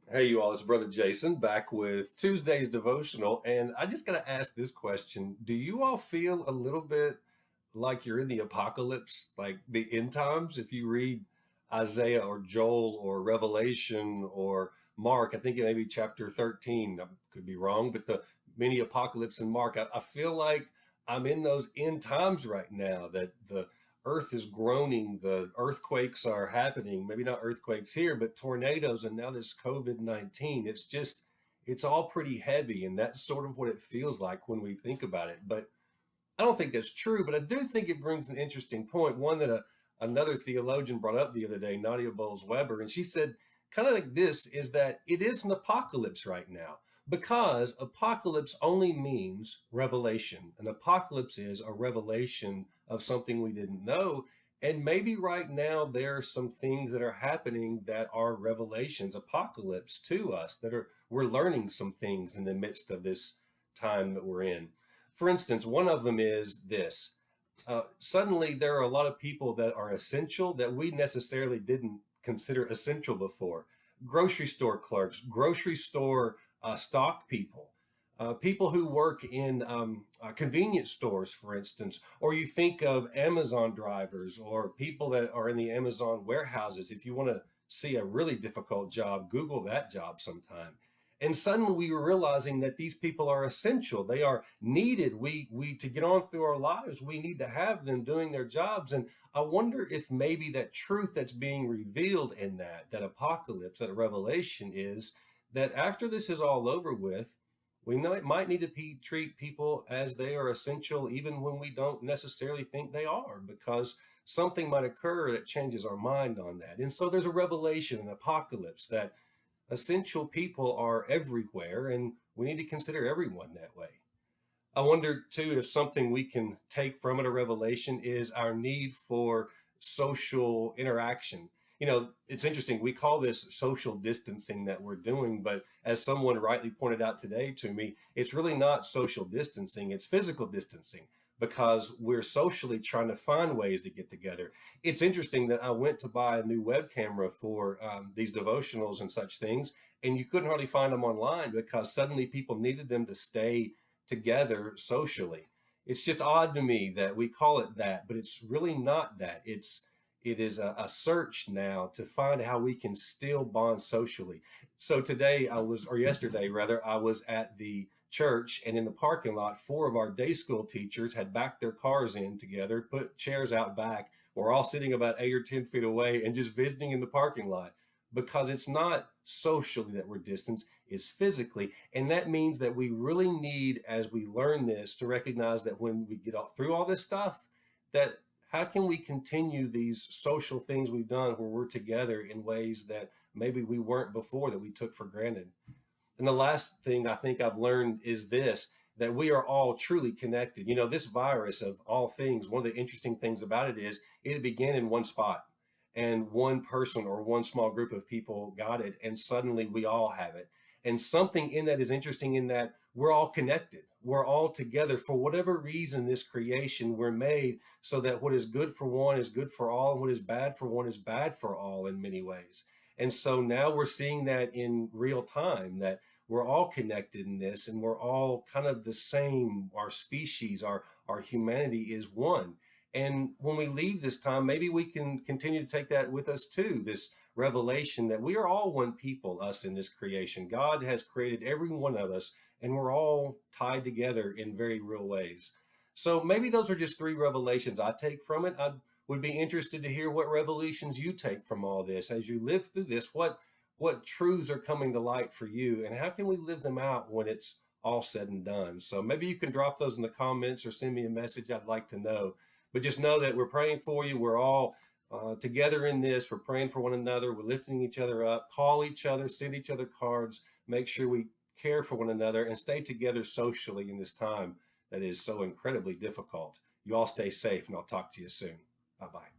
Hey, you all, it's Brother Jason back with Tuesday's devotional. And I just got to ask this question. Do you all feel a little bit like you're in the apocalypse, like the end times? If you read Isaiah or Joel or Revelation or Mark, I think it may be chapter 13. I could be wrong, but the mini apocalypse in Mark, I feel like I'm in those end times right now, that the earth is groaning, the earthquakes are happening, maybe not earthquakes here, but tornadoes, and now this COVID-19. It's all pretty heavy, and that's sort of what it feels like when we think about it. But I don't think that's true, but I do think it brings an interesting point, one that another theologian brought up the other day, Nadia Bowles-Weber, and she said, kind of like this, is that it is an apocalypse right now because apocalypse only means revelation. An apocalypse is a revelation of something we didn't know. And maybe right now there are some things that are happening that are revelations, apocalypse to us, that are we're learning some things in the midst of this time that we're in. For instance, one of them is this. Suddenly, there are a lot of people that are essential that we necessarily didn't consider essential before. Grocery store clerks, grocery store stock people, people who work in convenience stores, for instance, or you think of Amazon drivers or people that are in the Amazon warehouses. If you want to see a really difficult job, Google that job sometime. And suddenly we were realizing that these people are essential. They are needed. We to get on through our lives, we need to have them doing their jobs. And I wonder if maybe that truth that's being revealed in that apocalypse, that revelation is that after this is all over with, we might need to treat people as they are essential, even when we don't necessarily think they are, because something might occur that changes our mind on that. And so there's a revelation, an apocalypse, that essential people are everywhere, and we need to consider everyone that way. I wonder too if something we can take from it, a revelation, is our need for social interaction. It's interesting. We call this social distancing that we're doing, but as someone rightly pointed out today to me, it's really not social distancing, it's physical distancing because we're socially trying to find ways to get together. It's interesting that I went to buy a new web camera for these devotionals and such things, and you couldn't hardly find them online because suddenly people needed them to stay together socially. It's just odd to me that we call it that, but it's really not that. It is a search now to find how we can still bond socially. So today or yesterday rather, I was at the church, and in the parking lot, four of our day school teachers had backed their cars in together, put chairs out back. We're all sitting about 8 or 10 feet away and just visiting in the parking lot because it's not socially that we're distanced, it's physically. And that means that we really need, as we learn this, to recognize that when we get through all this stuff, that how can we continue these social things we've done where we're together in ways that maybe we weren't before, that we took for granted. And the last thing I think I've learned is this, that we are all truly connected. This virus of all things, one of the interesting things about it is it began in one spot, and one person or one small group of people got it, and suddenly we all have it. And something in that is interesting in that we're all connected. We're all together for whatever reason. This creation, we're made so that what is good for one is good for all, and what is bad for one is bad for all in many ways. And so now we're seeing that in real time, that we're all connected in this, and we're all kind of the same. Our species, our humanity is one. And when we leave this time, maybe we can continue to take that with us too, this revelation that we are all one people, us in this creation. God has created every one of us, and we're all tied together in very real ways. So maybe those are just three revelations I take from it. I would be interested to hear what revelations you take from all this as you live through this. What truths are coming to light for you, and how can we live them out when it's all said and done? So maybe you can drop those in the comments or send me a message. I'd like to know. But just know that we're praying for you. We're all together in this. We're praying for one another. We're lifting each other up. Call each other, send each other cards. Make sure we care for one another and stay together socially in this time that is so incredibly difficult. You all stay safe, and I'll talk to you soon. Bye bye.